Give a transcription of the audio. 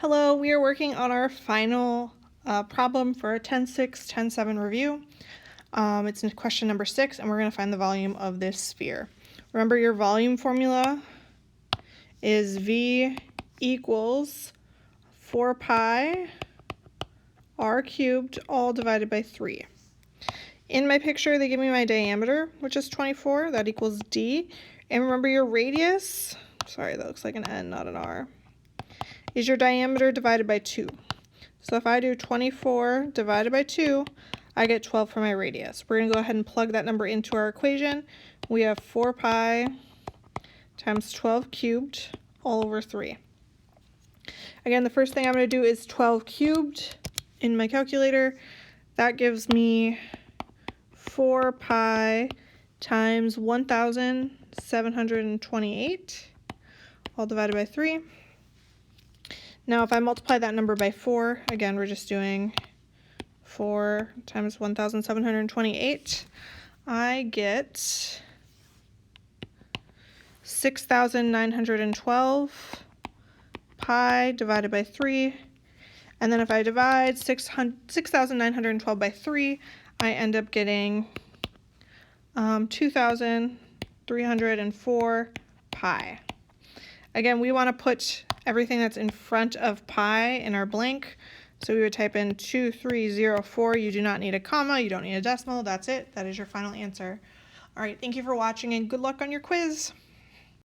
Hello, we are working on our final problem for a 10-6, 10-7 review. It's in question number 6, and we're going to find the volume of this sphere. Remember, your volume formula is V equals 4 pi r cubed all divided by 3. In my picture, they give me my diameter, which is 24. That equals D. And remember, your radius, sorry, that looks like an N, not an R, is your diameter divided by 2. So if I do 24 divided by 2, I get 12 for my radius. We're going to go ahead and plug that number into our equation. We have 4 pi times 12 cubed all over 3. Again, the first thing I'm going to do is 12 cubed in my calculator. That gives me 4 pi times 1,728 all divided by 3. Now if I multiply that number by 4, again we're just doing 4 times 1,728, I get 6,912 pi divided by 3, and then if I divide 6,912 by 3, I end up getting 2,304 pi. Again, we want to put everything that's in front of pi in our blank. So we would type in 2304. You do not need a comma. You don't need a decimal. That's it. That is your final answer. All right. Thank you for watching and good luck on your quiz.